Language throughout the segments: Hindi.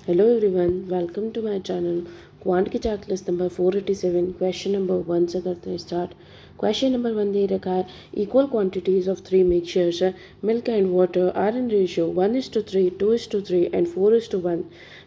Hello everyone, welcome to my channel. Quant की chart list number 487 question number 1 से करते हैं स्टार्ट। क्वेश्चन नंबर 1 दे रखा है equal quantities of 3 mixtures milk and water are in ratio 1:3, 2:3 and 4:1।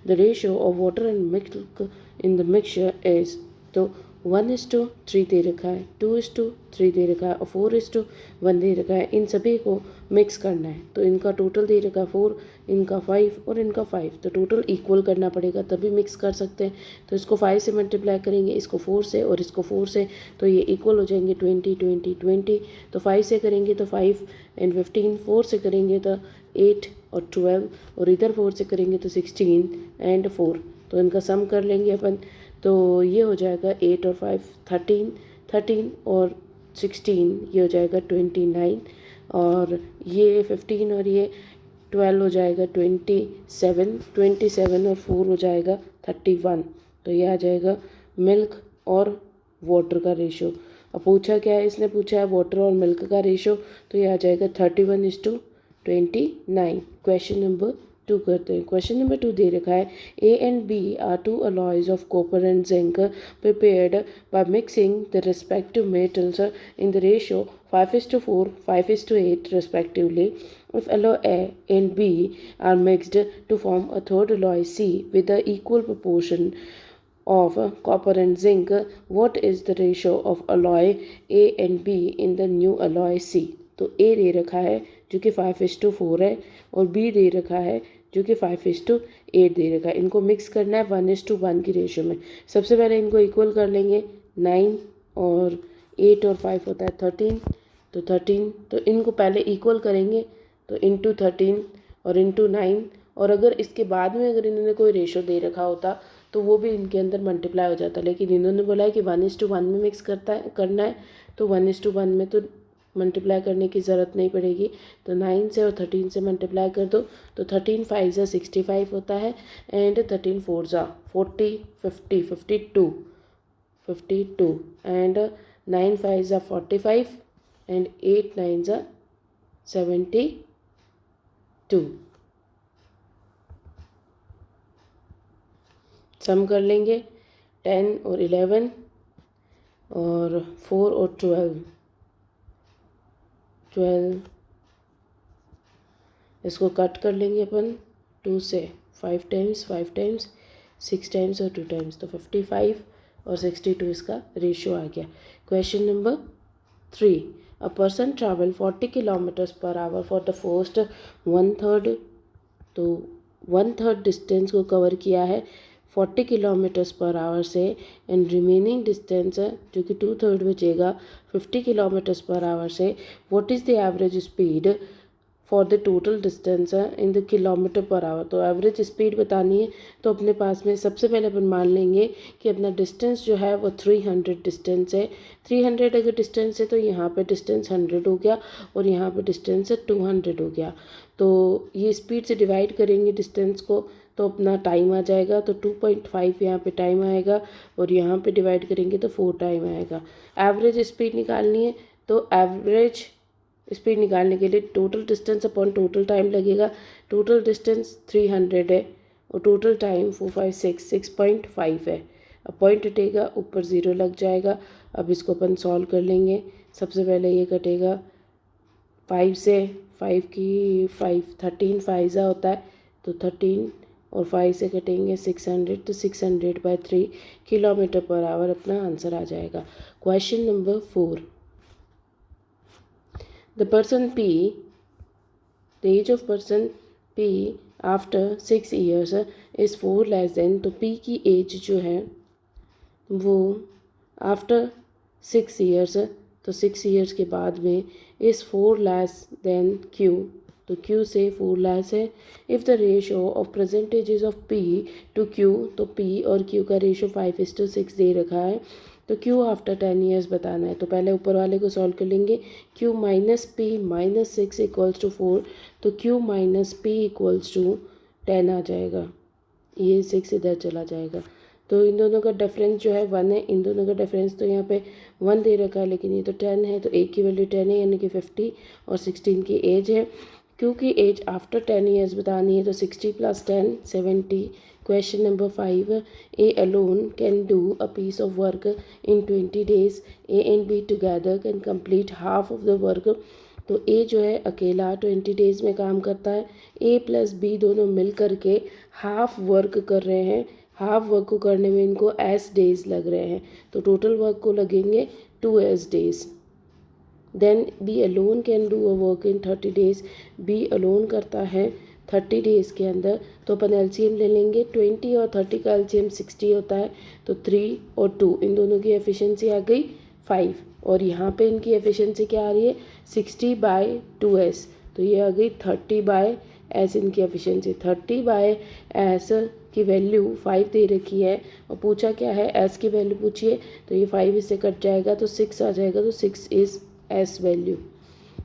The ratio of water and milk in the mixture is. तो 1:3 दे रखा है, 2:3 दे रखा है और 4:1 दे रखा है। इन सभी को मिक्स करना है। तो इनका टोटल दे रखा है 4, इनका 5 और इनका 5। तो टोटल इक्वल करना पड़ेगा तभी मिक्स कर सकते हैं। तो इसको 5 से मल्टीप्लाई करेंगे, इसको 4 से और इसको 4 से, तो ये इक्वल हो जाएंगे 20, 20, 20। तो 5 से करेंगे तो 5 एंड 15, 4 से करेंगे तो 8 और 12 और इधर 4 से करेंगे तो 16 एंड 4। तो इनका सम कर लेंगे अपन। तो ये हो जाएगा 8 और 5 13, 13 और 16 ये हो जाएगा 29 और ये 15 और ये 12 हो जाएगा 27, 27 और 4 हो जाएगा 31। तो ये आ जाएगा मिल्क और वाटर का रेशो। अब पूछा क्या है, इसने पूछा है वाटर और मिल्क का रेशो। तो ये आ जाएगा 31:29। क्वेश्चन नंबर 2 करते हैं। क्वेश्चन नंबर 2 दे रखा है A and B are two alloys of copper and zinc prepared by mixing the respective metals in the ratio 5:4, 5:8 respectively. If alloy A and B are mixed to form a third alloy C with the equal proportion of copper and zinc, what is the ratio of alloy A and B in the new alloy C? तो A दे रखा है जो कि 5:4 है और B दे रखा है जो कि 5:8 दे रखा है। इनको मिक्स करना है 1:1 की रेशियो में। सबसे पहले इनको इक्वल कर लेंगे। 9 और 8 और 5 होता है 13। तो 13, तो इनको पहले इक्वल करेंगे तो इंटू 13 और इंटू 9। और अगर इसके बाद में अगर इन्होंने कोई रेशो दे रखा होता तो वो भी इनके अंदर मल्टीप्लाई हो जाता। लेकिन इन्होंने बोला है कि 1:1 में मिक्स करना है। तो 1:1 में तो मल्टीप्लाई करने की ज़रूरत नहीं पड़ेगी। तो 9 से और 13 से मल्टीप्लाई कर दो तो 13 5 ज़ा 65 होता है एंड 13 4 ज़ा 40, 50, 52, 52 एंड 9 5 ज़ा 45 एंड 8 9 ज़ा 72। सम कर लेंगे 10 और 11 और 4 और 12, 12 इसको कट कर लेंगे अपन 2 से 5 टाइम्स, 5 टाइम्स, 6 टाइम्स और 2 टाइम्स। तो 55 और 62 इसका रेशियो आ गया। Question number 3, a person travel 40 kilometres per hour for the first 1/3। तो 1/3 डिस्टेंस को कवर किया है 40 किलोमीटर्स पर आवर से एंड रिमेनिंग डिस्टेंस जो कि 2/3 बचेगा 50 किलोमीटर्स पर आवर से। What is the average speed for the total distance in the kilometre per hour. तो एवरेज स्पीड बतानी है। तो अपने पास में सबसे पहले अपन मान लेंगे कि अपना डिस्टेंस जो है वो 300 डिस्टेंस है। 300 अगर डिस्टेंस है तो यहाँ पे डिस्टेंस 100 हो गया और यहाँ पे डिस्टेंस 200 हो गया। तो ये स्पीड से डिवाइड करेंगे डिस्टेंस को तो अपना टाइम आ जाएगा। तो 2.5 यहाँ पे टाइम आएगा और यहाँ पे डिवाइड करेंगे तो 4 टाइम आएगा। एवरेज स्पीड निकालनी है तो एवरेज स्पीड निकालने के लिए total distance upon total time लगेगा। टोटल डिस्टेंस 300 है और टोटल टाइम 6.5 है। अब पॉइंट हटेगा ऊपर 0 लग जाएगा। अब इसको अपन सॉल्व कर लेंगे। सबसे पहले ये कटेगा 5 से, 5 की 5 13 5 ज़ा होता है तो 13 और 5 से कटेंगे 600 तो 600/3 किलोमीटर पर आवर अपना आंसर आ जाएगा। Question number 4, the person P, the age of person P after 6 years is 4 less than। तो P की एज जो है वो आफ्टर 6 ईयर्स, तो 6 ईयर्स के बाद में इज़ 4 लेस देन Q। तो Q से 4 लेस है। If the ratio of percentages of P to Q, तो P और Q का रेशो 5:6 दे रखा है। तो Q आफ्टर 10 ईयर्स बताना है। तो पहले ऊपर वाले को सॉल्व कर लेंगे। Q minus P minus 6 equals to 4। तो Q minus P equals to 10 आ जाएगा। ये 6 इधर चला जाएगा। तो इन दोनों का डिफरेंस जो है 1 है। इन दोनों का डिफरेंस तो यहाँ पे 1 दे रखा है लेकिन ये तो 10 है। तो एक की वैल्यू 10 है यानी कि 50 और 16 की एज है। क्यू की एज आफ्टर 10 ईयर्स बतानी है, तो 60 + 10 70। Question number 5, A alone can do a piece of work in 20 days, A and B together can complete half of the work. तो ए जो है अकेला 20 डेज़ में काम करता है, ए प्लस बी दोनों मिल करके हाफ वर्क कर रहे हैं। हाफ वर्क को करने में इनको एस डेज़ लग रहे हैं, तो टोटल वर्क को लगेंगे 2s days. Then B alone can do a work in 30 days, B alone करता है 30 डेज़ के अंदर। तो अपन एलसीएम ले लेंगे, 20 और 30 का एलसीएम 60 होता है, तो 3 और 2 इन दोनों की एफिशिएंसी आ गई 5, और यहाँ पे इनकी एफिशिएंसी क्या आ रही है 60/2s, तो ये आ गई 30/s इनकी एफिशिएंसी। 30/s की वैल्यू 5 दे रखी है और पूछा क्या है s की वैल्यू पूछिए, तो ये 5 इससे कट जाएगा तो 6 आ जाएगा, तो 6 इज़ s वैल्यू।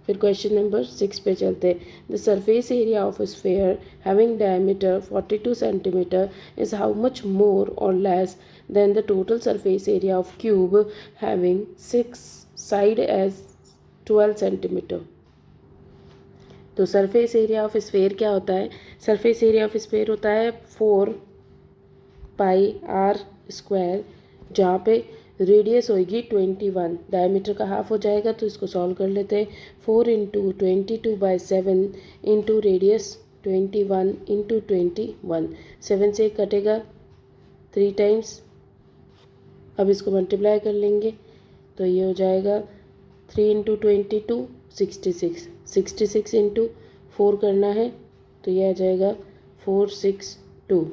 फिर क्वेश्चन नंबर 6 पे चलते हैं। The surface area of sphere having diameter 42 centimetre is how much more और less than the total surface area of cube having 6 side edge 12 centimetre. तो सरफेस एरिया ऑफ स्फेयर क्या होता है, सरफेस एरिया ऑफ स्फेयर होता है 4πr², जहाँ पे रेडियस होगी 21, डायमीटर का हाफ हो जाएगा, तो इसको सॉल्व कर लेते हैं। 4 × 22/7 इंटू रेडियस 21 × 21, 7 से कटेगा 3 टाइम्स। अब इसको मल्टीप्लाई कर लेंगे, तो ये हो जाएगा 3 × 22 66, 66 × 4 करना है, तो ये आ जाएगा 462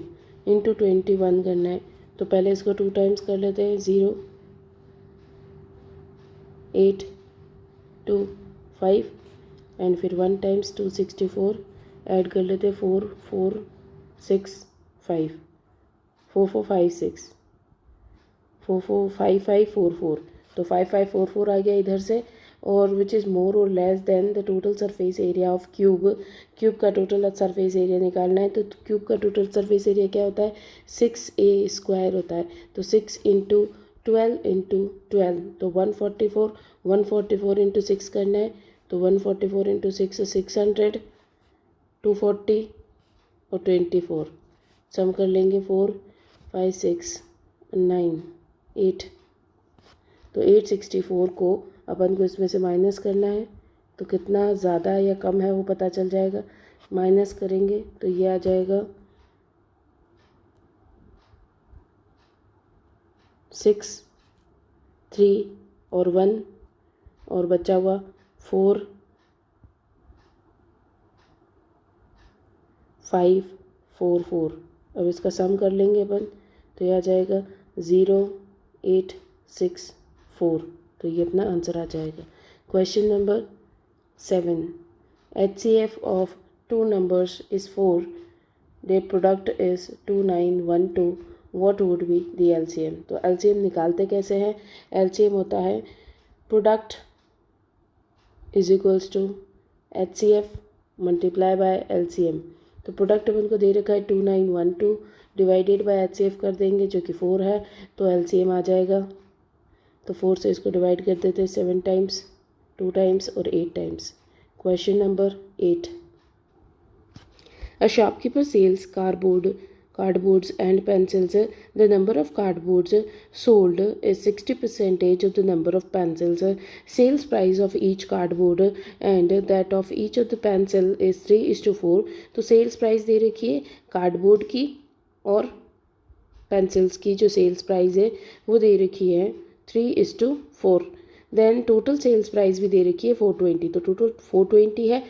× 21 करना है, तो पहले इसको 2 टाइम्स कर लेते हैं। 0 8 2 5 एंड फिर 1 टाइम्स 264 ऐड कर लेते हैं 4 4 6 5 4 4 5 6 4 4 5 5 4 4, तो 5 5 4 4 आ गया इधर से, और विच इज़ मोर और less than the total surface area of cube. Cube का टोटल सरफेस एरिया निकालना है, तो क्यूब का टोटल सरफेस एरिया क्या होता है 6a² होता है, तो 6 × 12 × 12, तो 144, 144 × 6 करना है, तो 144 × 6 600, 240 और 24, सम कर लेंगे 4 5 6 9 8, तो 864 को अपन को इसमें से माइनस करना है, तो कितना ज़्यादा या कम है वो पता चल जाएगा। माइनस करेंगे तो ये आ जाएगा 6 3 और 1, और बचा हुआ 4 5 4 4। अब इसका सम कर लेंगे अपन, तो यह आ जाएगा 0 8 6 4, तो ये अपना आंसर आ जाएगा। Question number 7, HCF of 2 numbers is 4, their product is 2912, what would be the LCM। तो LCM निकालते कैसे हैं, LCM होता है product is equals to HCF multiply by LCM। तो प्रोडक्ट अपन को दे रखा है 2912, डिवाइडेड बाय HCF कर देंगे जो कि 4 है, तो LCM आ जाएगा। तो 4 से इसको डिवाइड कर देते हैं 7 टाइम्स, 2 टाइम्स और 8 times. Question number 8, a shopkeeper sells cardboards and pencils. The number of cardboards sold is 60% of the number of pencils. Sales price of each cardboard and that of each of the pencil is 3:4। तो सेल्स प्राइस दे रखी है कार्डबोर्ड की और पेंसिल्स की, जो सेल्स प्राइस है वो दे रखी है 3:4। देन टोटल सेल्स प्राइस भी दे रखी है 420, तो टोटल 420 है,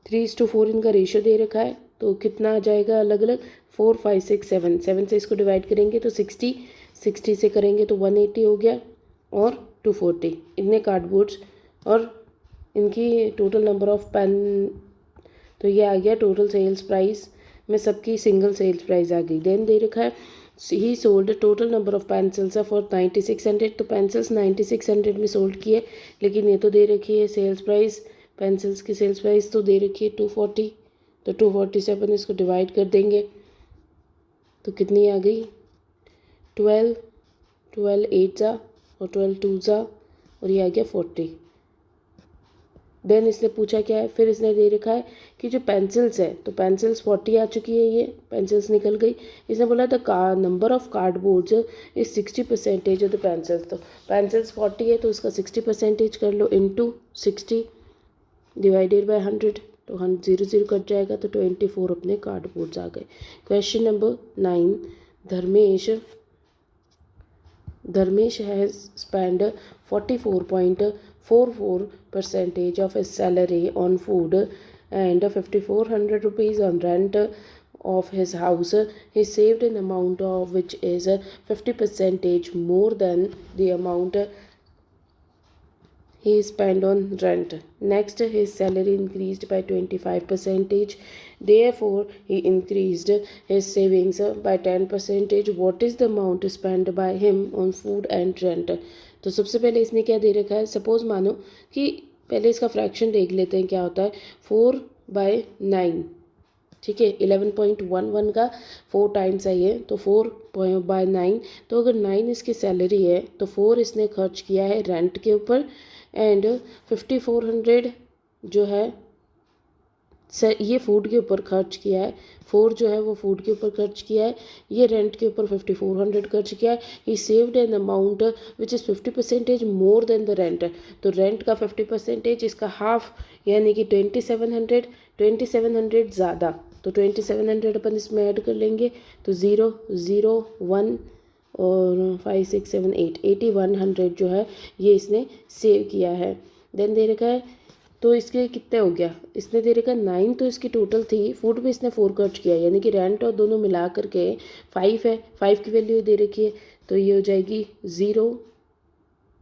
3:4 इनका रेशियो दे रखा है, तो कितना आ जाएगा अलग अलग 4 5 6 7, 7 से इसको डिवाइड करेंगे तो 60, 60 से करेंगे तो 180 हो गया, और 240 इतने कार्डबोर्ड्स और इनकी टोटल नंबर ऑफ पेन, तो ये आ गया टोटल सेल्स प्राइस में सबकी सिंगल सेल्स प्राइस आ गई। देन दे रखा है ही sold total number of pencils for 9600, तो पेंसिल्स 9600 में सोल्ड किए, लेकिन ये तो दे रखी है सेल्स प्राइस, पेंसिल्स की सेल्स प्राइस तो दे रखी है 240, तो 240 से अपन इसको डिवाइड कर देंगे तो कितनी आ गई 12, 12 8 जा और 12 2 जा, और ये आ गया 40। देन इसने पूछा क्या है, फिर इसने दे रखा है कि जो पेंसिल्स है, तो पेंसिल्स 40 आ चुकी है, ये पेंसिल्स निकल गई। इसने बोला the number of cardboards is 60% of the pencils. तो पेंसिल्स 40 है तो उसका 60% कर लो, इंटू 60 डिवाइडेड बाय 100, तो 0 कट जाएगा, तो 24 अपने कार्डबोर्ड्स आ गए। Question number 9, Dharmesh has spent 44.44% of his salary on food and 5,400 rupees on rent of his house. He saved an amount of which is 50% more than the amount he spent on rent. Next, his salary increased by 25%. Therefore, he increased his savings by 10%. What is the amount spent by him on food and rent? तो सबसे पहले इसने क्या दे रखा है, सपोज मानो कि पहले इसका फ्रैक्शन देख लेते हैं क्या होता है, 4/9, ठीक है। 11.11 का 4 टाइम्स है ये, तो 4/9। तो अगर 9 इसकी सैलरी है तो 4 इसने खर्च किया है रेंट के ऊपर, एंड 5,400 जो है ये फूड के ऊपर खर्च किया है। 4 जो है वो फूड के ऊपर खर्च किया है, ये रेंट के ऊपर 5,400 खर्च किया है। He saved an amount which is 50% more than the rent. तो रेंट का 50%, इसका हाफ यानी कि 2,700 ज़्यादा, तो 2,700 अपन इसमें ऐड कर लेंगे, तो 0 0 1 और 5 6 7 8 8,100 जो है ये इसने सेव किया है। देन दे रखा है, तो इसके कितने हो गया, इसने दे रखा 9 तो इसकी टोटल थी, फूड में इसने 4 खर्च किया, यानी कि रेंट और दोनों मिला करके 5 है, 5 की वैल्यू दे रखी है, तो ये हो जाएगी 0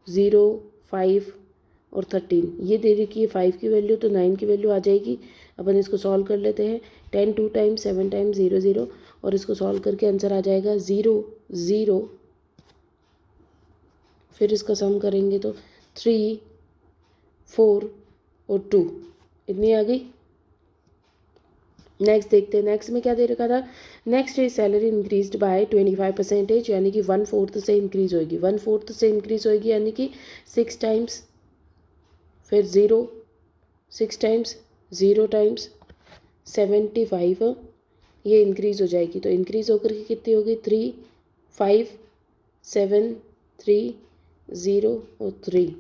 0 5 और 13, ये दे रखी है 5 की वैल्यू, तो 9 की वैल्यू आ जाएगी। अपन इसको सॉल्व कर लेते हैं, 10 2 टाइम्स 7 टाइम्स 0 0, और इसको सॉल्व करके आंसर आ जाएगा 0 0। फिर इसका सम करेंगे तो 3 4 और 2, इतनी आ गई। नेक्स्ट देखते हैं, नेक्स्ट में क्या दे रखा था, next is salary increase by 25%, यानी कि 1/4 से इंक्रीज होगी, 1/4 से इंक्रीज होगी, यानी कि 6 टाइम्स, फिर 0 6 टाइम्स 0 टाइम्स 75, ये इंक्रीज हो जाएगी। तो इंक्रीज होकर के कितनी होगी, 3 5 7 3 0 और 3,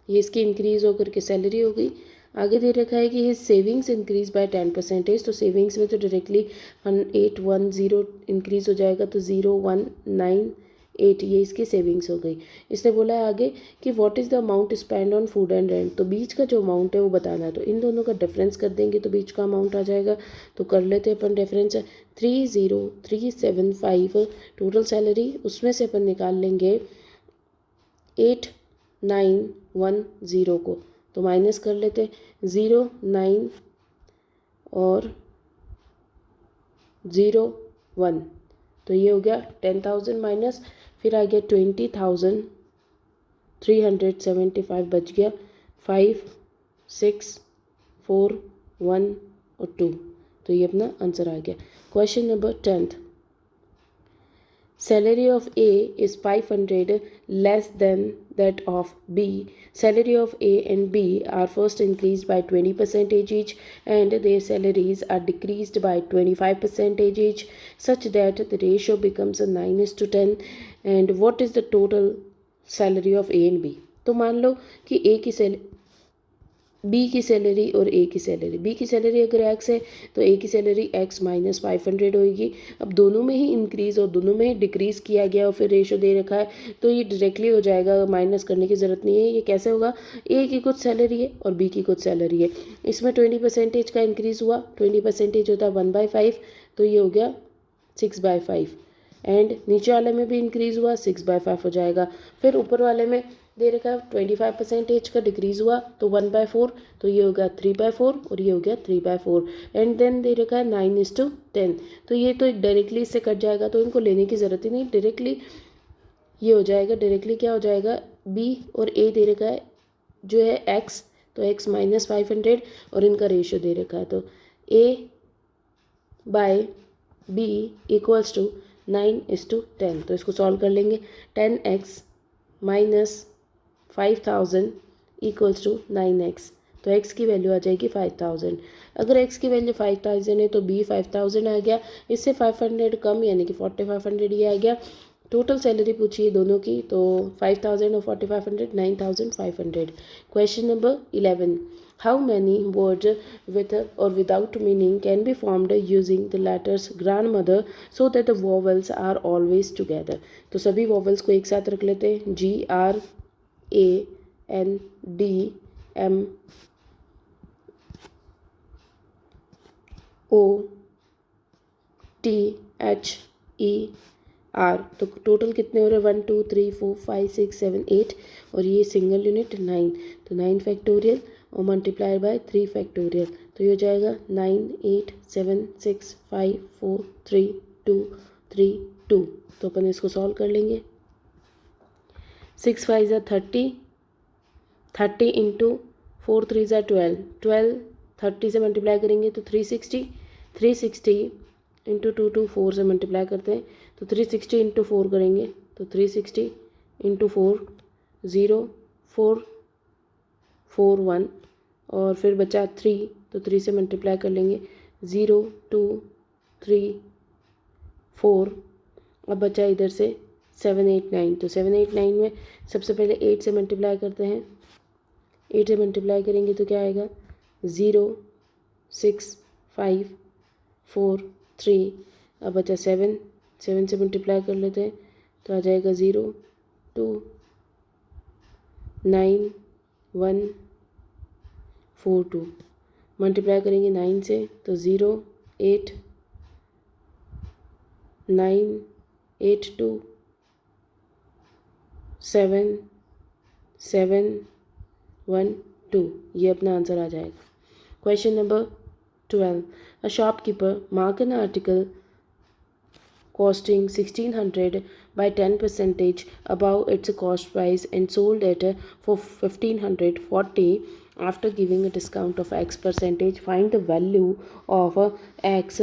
ये इसकी इंक्रीज होकर के सैलरी हो गई। आगे दे रखा है कि हिज सेविंग्स इंक्रीज बाय 10%, तो सेविंग्स में तो डायरेक्टली 810 इंक्रीज हो जाएगा, तो 0,198 ये इसकी सेविंग्स हो गई। इसने बोला है आगे कि what is the amount spend on food and rent, तो बीच का जो अमाउंट है वो बताना है, तो इन दोनों का डिफरेंस कर देंगे तो बीच का अमाउंट आ जाएगा। तो कर लेते हैं अपन डिफरेंस, 30,375 टोटल सैलरी, उसमें से अपन निकाल लेंगे 8,910 को, तो माइनस कर लेते 0 9 और 0 1, तो ये हो गया 10,000 माइनस, फिर आ गया 20,375 बच गया, 5 6 4 1 और 2, तो ये अपना आंसर आ गया। Question number 10, salary of A is 500 less than that of B. Salary of A and B are first increased by 20% each, and their salaries are decreased by 25% each, such that the ratio becomes a 9:10. And what is the total salary of A and B? तो मान लो कि A की बी की सैलरी और ए की सैलरी, बी की सैलरी अगर एक्स है तो ए की सैलरी एक्स -500 होगी। अब दोनों में ही इंक्रीज़ और दोनों में ही डिक्रीज़ किया गया और फिर रेशो दे रखा है, तो ये डायरेक्टली हो जाएगा, माइनस करने की ज़रूरत नहीं है। ये कैसे होगा, ए की कुछ सैलरी है और बी की कुछ सैलरी है, इसमें 20% का इंक्रीज़ हुआ, 20% होता है 1/5, तो ये हो गया 6/5, एंड नीचे वाले में भी इंक्रीज़ हुआ 6/5 हो जाएगा। फिर ऊपर वाले में दे रखा है 25% का डिक्रीज़ हुआ तो 1/4, तो ये होगा 3/4 और ये हो गया 3/4, एंड देन दे रखा है 9:10, तो ये तो डायरेक्टली इससे कट जाएगा, तो इनको लेने की ज़रूरत ही नहीं, डायरेक्टली ये हो जाएगा। डायरेक्टली क्या हो जाएगा, बी और ए दे रखा है जो है एक्स, तो एक्स -500 और इनका रेशियो दे रखा है, तो ए बाय बी इक्वल्स टू 9:10, तो इसको सॉल्व कर लेंगे, 10x - 5,000 इक्वल्स टू 9x, तो x की वैल्यू आ जाएगी 5000। अगर x की वैल्यू 5000 है तो b 5000 आ गया, इससे 500 कम यानी कि 4500 ये आ गया। टोटल सैलरी पूछी है दोनों की, तो 5000 और 4500 9500। Question number 11, how many words with और without meaning can be formed using the letters grandmother so that the vowels are always together. तो सभी वोवल्स को एक साथ रख लेते हैं, GRANDMOTHER। तो टोटल कितने हो रहे हैं, 1 2 3 4 5 6 7 8, और ये सिंगल यूनिट 9, तो 9 फैक्टोरियल और मल्टीप्लाई बाय 3 फैक्टोरियल, तो ये हो जाएगा 9 8 7 6 5 4 3 2 3 2। तो अपन इसको सॉल्व कर लेंगे। 6 5 30, 30 इंटू 4 3 12, 12 30 से मल्टीप्लाई करेंगे तो 360, 360 इंटू 2 2 4 से मल्टीप्लाई करते हैं तो 360 इंटू 4 करेंगे तो 360 इंटू 4 0 4 4 1, और फिर बचा 3, तो 3 से मल्टीप्लाई कर लेंगे 0 2 3 4। अब बचा इधर से 7 8 9, तो 7 8 9 में सबसे पहले 8 से मल्टीप्लाई करते हैं, 8 से मल्टीप्लाई करेंगे तो क्या आएगा 0 6 5 4 3। अब बचा 7, 7 से मल्टीप्लाई कर लेते हैं तो आ जाएगा 0 2 9 1 4 2। मल्टीप्लाई करेंगे 9 से तो 0 8 9 8 2 7 7 1 2। ये अपना आंसर आ जाएगा। Question number 12, a shopkeeper mark an article costing 1600 by 10% above its cost price and sold it for 1540 after giving a discount of x%. Find the value of x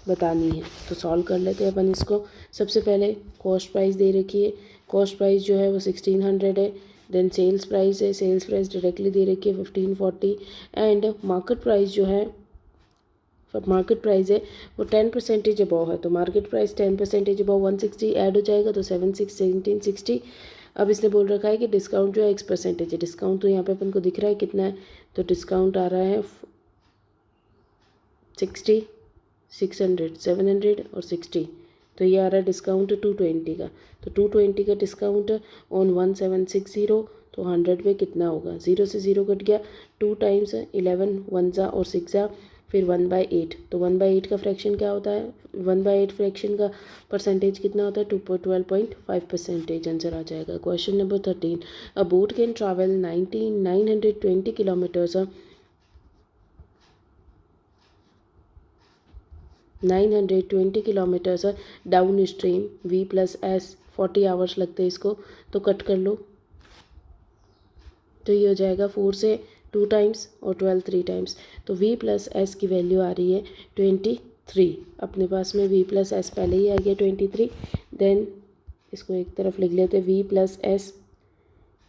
बतानी है। तो सॉल्व कर लेते हैं अपन इसको। सबसे पहले कॉस्ट प्राइस दे रखी है, कॉस्ट प्राइस जो है वो 1600 है। देन सेल्स प्राइस है, सेल्स प्राइस डायरेक्टली दे रखी है 1540, एंड मार्केट प्राइस जो है, मार्केट प्राइस है वो 10% अबव है, तो मार्केट प्राइस 10% अबव 160 ऐड हो जाएगा तो 7 6 1760। अब इसने बोल रखा है कि डिस्काउंट जो है x% है। डिस्काउंट तो यहाँ पे अपन को दिख रहा है कितना है, तो डिस्काउंट आ रहा है 60 600 700 और 60, तो ये आ रहा है डिस्काउंट 220 का। तो 220 का डिस्काउंट ऑन 1760, तो 100 पे कितना होगा, 0 से 0 कट गया, 2 टाइम्स 11 1 जा और 6 जा, फिर 1/8। तो 1/8 का फ्रैक्शन क्या होता है, 1/8 फ्रैक्शन का परसेंटेज कितना होता है 12.5% आंसर आ जाएगा। Question number 13, a boat can travel 920 kilometres 920 kilometres down stream V + S 40 hours लगते हैं इसको, तो कट कर लो तो ये हो जाएगा 4 से 2 टाइम्स और 12 3 टाइम्स, तो V + S की वैल्यू आ रही है 23। अपने पास में V + S पहले ही आ गया 23। देन इसको एक तरफ लिख लेते हैं, V + S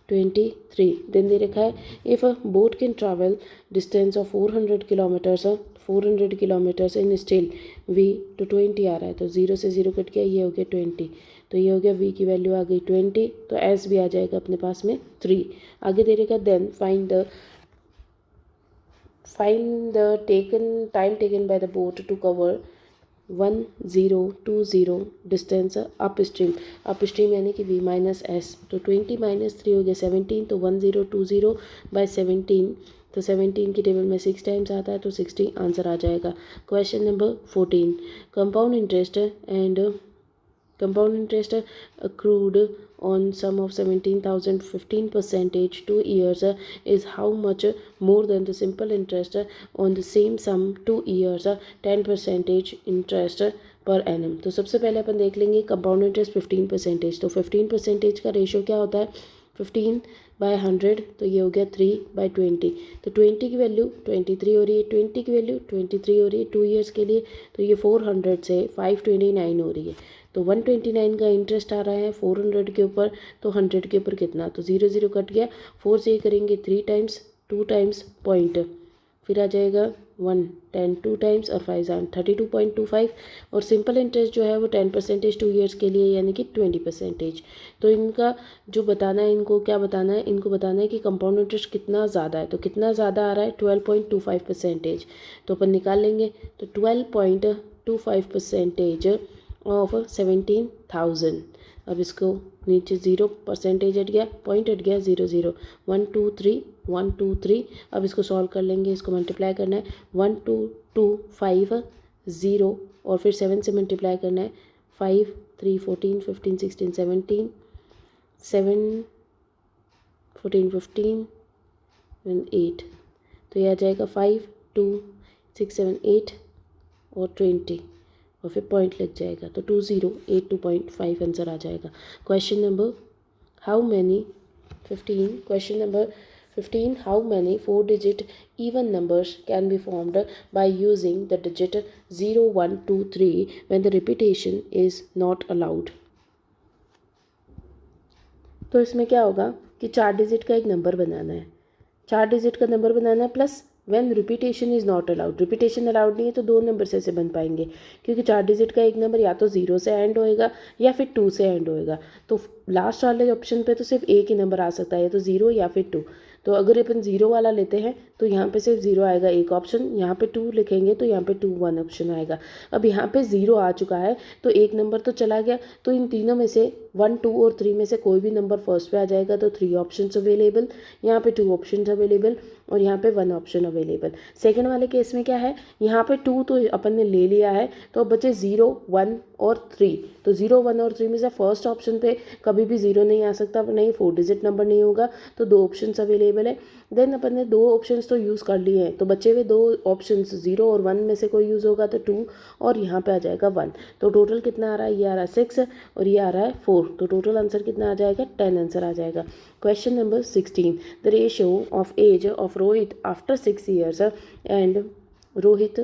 23। देन दे रखा है if a boat can travel distance of 400 kilometres 400 kilometres in still V, तो 20 आ रहा है, तो 0 से 0 कट गया, ये हो गया 20, तो ये हो गया V की वैल्यू आ गई 20, तो S भी आ जाएगा अपने पास में 3। आगे दे रखा then find the time taken by the boat to cover 1020 distance upstream यानी कि V - S, तो 20 - 3 हो गया 17, तो 1020 बाय 17, तो 17 की टेबल में 6 टाइम्स आता है, तो 60 आंसर आ जाएगा। Question number 14, compound interest accrued on sum of 17,000 15% 2 years is how much more than the simple interest on the same sum 2 years 10% interest per annum. तो सबसे पहले अपन देख लेंगे कंपाउंड इंटरेस्ट 15%, तो 15% का रेशो क्या होता है 15/100, तो ये हो गया 3/20, तो 20 की वैल्यू 23 हो रही है, 20 की वैल्यू 23 हो रही है 2 ईयर्स के लिए, तो ये 400 से 529 हो रही है, तो 129 का इंटरेस्ट आ रहा है 400 के ऊपर, तो 100 के ऊपर कितना, तो 0 0 कट गया, 4 से करेंगे 3 टाइम्स 2 टाइम्स पॉइंट, फिर आ जाएगा 1 10 2 टाइम्स और 5 32.25। और सिंपल इंटरेस्ट जो है वो 10% 2 ईयर्स के लिए यानी कि 20%। तो इनका जो बताना है, इनको क्या बताना है, इनको बताना है कि कंपाउंड इंटरेस्ट कितना ज़्यादा है। तो कितना ज़्यादा आ रहा है 12.25%। तो अपन निकाल लेंगे। तो 12.25% ऑफ 17,000। अब इसको नीचे 0% हट गया, पॉइंट हट गया, 0 0 1 2 3 1 2 3। अब इसको सॉल्व कर लेंगे, इसको मल्टीप्लाई करना है 1 2 2 5 0 और फिर 7 से मल्टीप्लाई करना है 5 3 14 15 16 17 7 14 15 8। तो ये आ जाएगा 5 2 6 7 8 और 20 और फिर पॉइंट लग जाएगा। तो 2082.5 आंसर आ जाएगा। Question number how many 15, question number 15, how many 4-digit even numbers can be formed by using the digit 0 1 2 3 when the repetition is not allowed। तो इसमें क्या होगा कि 4 डिजिट का एक नंबर बनाना है, 4 डिजिट का नंबर बनाना है plus when repetition is not allowed. Repetition allowed नहीं है तो 2 नंबर से ऐसे बन पाएंगे, क्योंकि 4 डिजिट का एक नंबर या तो 0 से एंड होएगा या फिर 2 से एंड होएगा। तो लास्ट वाले ऑप्शन पे तो सिर्फ एक ही नंबर आ सकता है, या तो 0 या फिर 2। तो अगर अपन 0 वाला लेते हैं तो यहाँ पे सिर्फ 0 आएगा एक ऑप्शन, यहाँ पे 2 लिखेंगे तो यहाँ पे 2 1 ऑप्शन आएगा। अब यहाँ पे 0 आ चुका है तो एक नंबर तो चला गया, तो इन तीनों में से 1 2 और 3 में से कोई भी नंबर फर्स्ट पे आ जाएगा। तो 3 ऑप्शंस अवेलेबल, यहाँ पे 2 ऑप्शंस अवेलेबल और यहाँ पे 1 ऑप्शन अवेलेबल। सेकंड वाले केस में क्या है, यहाँ पे 2 तो अपन ने ले लिया है, तो अब बचे 0 1 और 3। तो 0 1 और 3 में से फर्स्ट ऑप्शन पे कभी भी 0 नहीं आ सकता, नहीं 4 डिजिट नंबर नहीं होगा, तो 2 ऑप्शंस अवेलेबल है। देन अपन ने 2 ऑप्शंस तो यूज़ कर लिए हैं, तो बचे हुए 2 ऑप्शंस 0 और 1 में से कोई यूज़ होगा तो 2 और यहाँ पे आ जाएगा 1। तो टोटल कितना आ रहा है, ये आ रहा है 6 और ये आ रहा है 4। तो टोटल आंसर कितना आ जाएगा, 10 आंसर आ जाएगा। Question number 16, the ratio of age of Rohit after 6 years and Rohit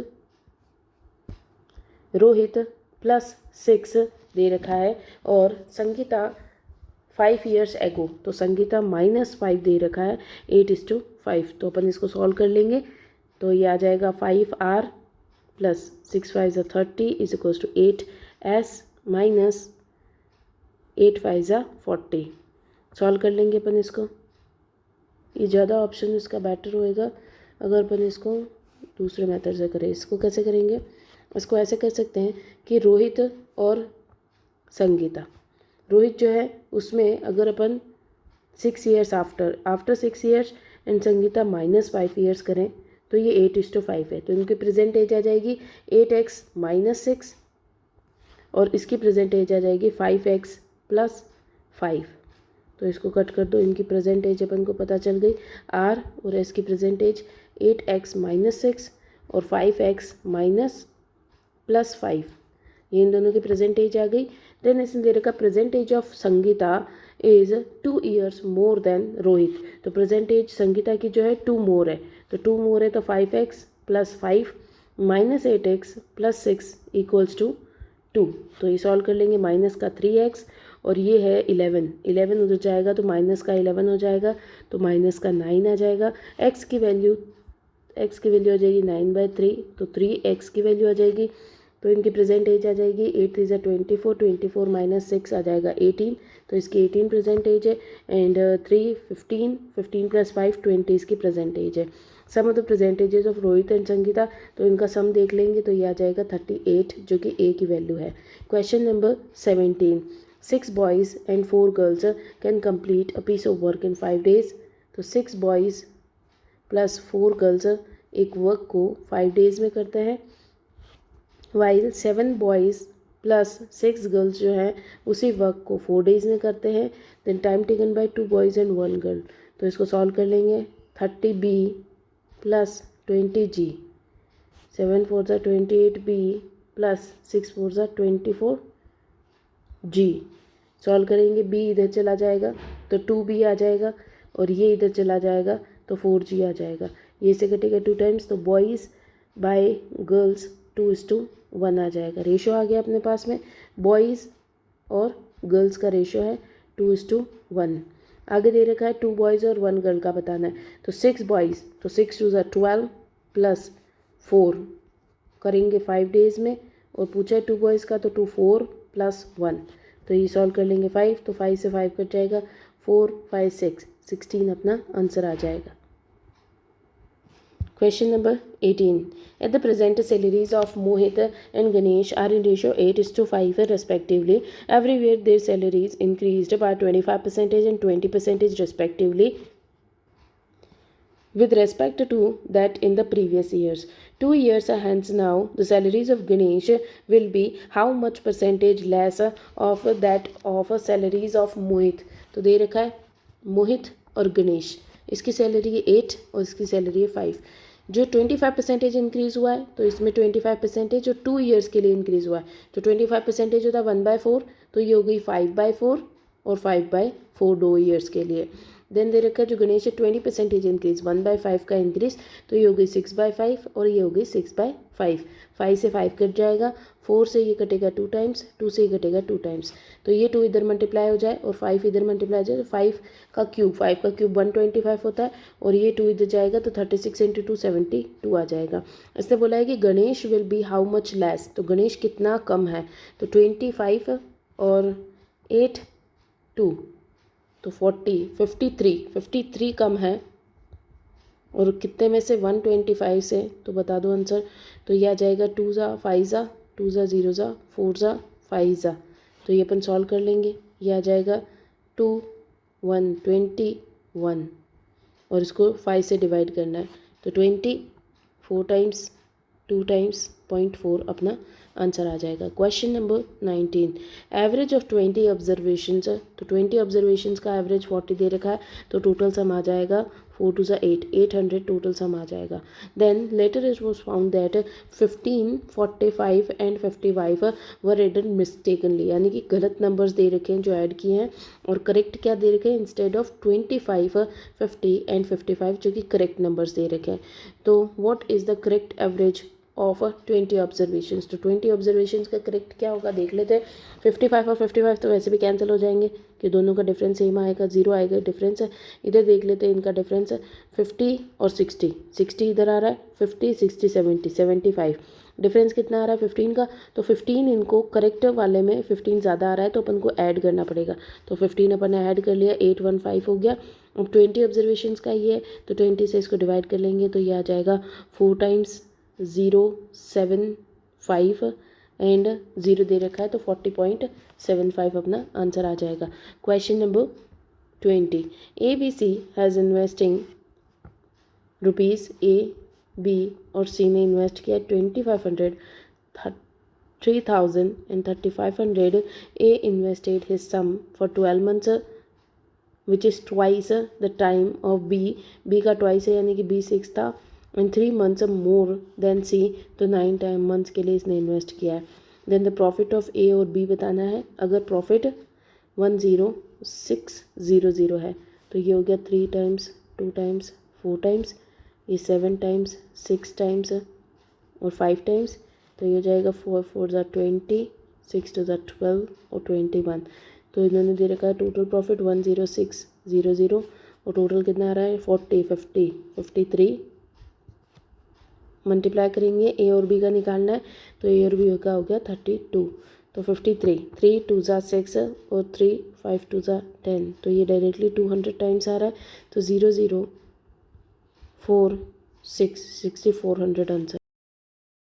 plus 6 दे रखा है और संगीता 5 ईयर्स एगो, तो संगीता -5 दे रखा है 8:5। तो अपन इसको सॉल्व कर लेंगे। तो ये आ जाएगा 5R plus 6 5 30 is equals to 8S minus 8 5 40। Solve कर लेंगे अपन इसको। ये ज़्यादा ऑप्शन इसका बेटर होएगा अगर अपन इसको दूसरे मेथड से करें। इसको कैसे करेंगे, इसको ऐसे कर सकते हैं कि रोहित और संगीता, रोहित जो है उसमें अगर अपन 6 years after 6 years and Sangeeta -5 years करें तो ये 8:5 है। तो इनकी प्रेजेंट एज आ जाएगी 8x - 6 और इसकी प्रेजेंट एज आ जाएगी 5x + 5। तो इसको कट कर दो, इनकी प्रेजेंट एज अपन को पता चल गई। R और S की प्रेजेंट एज 8x - 6 और 5x + 5, ये इन दोनों की प्रेजेंट एज आ गई। देन इसने दे रखा present age of Sangeeta is 2 years more than Rohit. तो प्रेजेंट एज संगीता की जो है 2 मोर है, तो 2 मोर है तो 5x + 5 - 8x + 6 = 2। तो ये सॉल्व कर लेंगे। माइनस का 3x और ये है 11 उधर जाएगा तो माइनस का 11 हो जाएगा, तो माइनस का 9 आ जाएगा। x की वैल्यू आ जाएगी 9/3, तो 3x की वैल्यू आ जाएगी। तो इनकी प्रेजेंट एज आ जाएगी 8 3 24 24 - 6 आ जाएगा 18, तो इसकी 18 प्रेजेंट एज है। एंड 3 15 15 + 5 20 इसकी प्रेजेंट एज है। Sum of the present ages of Rohit and Sangeeta, तो इनका सम देख लेंगे तो ये आ जाएगा 38 जो कि ए की वैल्यू है। Question number 17, 6 boys and 4 girls can complete a piece of work in 5 days। तो 6 बॉयज़ + 4 गर्ल्स एक वर्क को 5 days में करते हैं, वाइल 7 बॉयज़ + 6 गर्ल्स जो हैं उसी वर्क को 4 days में करते हैं। Then time taken by 2 boys and 1 girl. तो इसको सॉल्व कर लेंगे। 30B + 20G, 7 4 28B + 6 4 24G। Solve करेंगे, B इधर चला जाएगा तो 2B आ जाएगा और ये इधर चला जाएगा तो 4G आ जाएगा। ये से कटेगा 2 टाइम्स, तो बॉयज़ बाय गर्ल्स 2:1 आ जाएगा। रेशो आ गया अपने पास में, बॉयज़ और गर्ल्स का रेशो है 2:1। आगे दे रखा है 2 बॉयज़ और 1 गर्ल का बताना है। तो 6 बॉयज़, तो 6 2 12 प्लस 4 करेंगे 5 डेज़ में, और पूछा है 2 बॉयज़ का, तो 2 4 प्लस 1, तो ये सॉल्व कर लेंगे 5, तो 5 से 5 कट जाएगा, 4 5 6 16 अपना आंसर आ जाएगा। Question number 18. At the present, salaries of Mohit and Ganesh are in ratio 8:5 respectively. Everywhere their salaries increased by 25% and 20% respectively with respect to that in the previous years. 2 years hence now, the salaries of Ganesh will be how much percentage less of that of salaries of Mohit? तो दे रखा है मोहित और गणेश, इसकी सैलरी है 8 और इसकी सैलरी है 5। जो 25% इंक्रीज़ हुआ है तो इसमें 25% जो 2 ईयर्स के लिए इंक्रीज़ हुआ है, तो 25% होता है 1/4, तो ये हो गई 5/4 और 5/4 2 ईयर्स के लिए। देन दे रखा है जो गणेश है 20% इंक्रीज, 1/5 का इंक्रीज, तो ये हो गई 6/5 और ये हो गई 6/5। 5 से 5 कट जाएगा, 4 से ये कटेगा 2 टाइम्स, 2 से ये कटेगा 2 टाइम्स, तो ये 2 इधर मल्टीप्लाई हो जाए और 5 इधर मल्टीप्लाई हो जाए, तो 5 का क्यूब 125 होता है, और ये 2 इधर जाएगा तो 36 × 2 72 आ जाएगा। इसने बोला है कि Ganesh will be how much less, तो गणेश कितना कम है, तो 25 और 8 2, तो 53 कम है, और कितने में से 125 से, तो बता दो आंसर, तो ये आ जाएगा 2 ज़ा 5 ज़ा 2 ज़ा 0 ज़ा 4 ज़ा 5 ज़ा, तो ये अपन सॉल्व कर लेंगे, ये आ जाएगा 2 121, और इसको 5 से डिवाइड करना है, तो 20 4 टाइम्स 2 टाइम्स 0.4 अपना आंसर आ जाएगा। Question number 19, average of 20 observations, तो 20 ऑब्जर्वेशंस का एवरेज 40 दे रखा है, तो टोटल सम आ जाएगा 4 2 8 800 टोटल सम आ जाएगा। Then later it was found that 15 45 and 55 were added mistakenly, यानी कि गलत नंबर्स दे रखे हैं जो ऐड किए हैं, और करेक्ट क्या दे रखे हैं, इंस्टेड ऑफ 25 50 एंड 55 जो कि करेक्ट नंबर्स दे रखे हैं। तो what is the correct average of 20 observations, तो 20 ऑब्जर्वेशंस का करेक्ट क्या होगा देख लेते हैं। 55 और 55 तो वैसे भी कैंसिल हो जाएंगे कि दोनों का डिफरेंस सेम आएगा, 0 आएगा डिफरेंस है। इधर देख लेते हैं इनका डिफरेंस है 50 और 60, 60 इधर आ रहा है, 50 60 70 75, डिफरेंस कितना आ रहा है 15 का, तो 15 इनको करेक्ट वाले में 15 ज़्यादा आ रहा है, तो अपन को ऐड करना पड़ेगा, तो 15 अपन ने ऐड कर लिया, 815 हो गया। अब 20 ऑब्जर्वेशंस का ये है, तो 20 से इसको डिवाइड कर लेंगे, तो ये आ जाएगा 4 टाइम्स 0 7 5 एंड 0 दे रखा है, तो 40.75 अपना आंसर आ जाएगा। Question number 20, ABC has investing rupees A B और C ने इन्वेस्ट किया 2500 3000 and 3500, A invested his sum for 12 months which is twice the time of B का twice है यानी कि B 6 था, and 3 months more than C, तो 9 months के लिए इसने इन्वेस्ट किया है। Then the profit of A और B बताना है। अगर प्रॉफिट 10600 है, तो ये हो गया 3 टाइम्स 2 टाइम्स 4 टाइम्स, ये 7 टाइम्स 6 टाइम्स और 5 टाइम्स, तो ये हो जाएगा 4 4 ज़ा 20 6 2 ज़ा 12 और 21, तो इन्होंने दे रखा है टोटल प्रॉफिट 10600, और टोटल कितना आ रहा है 40 50 53, मल्टीप्लाई करेंगे ए और बी का निकालना है, तो ए और बी का हो गया 32, तो 53 3 2 ज़ा 6 और 3 5 2 ज़ा 10, तो ये डायरेक्टली 200 टाइम्स आ रहा है, तो 0 0 4 6 6400 आंसर।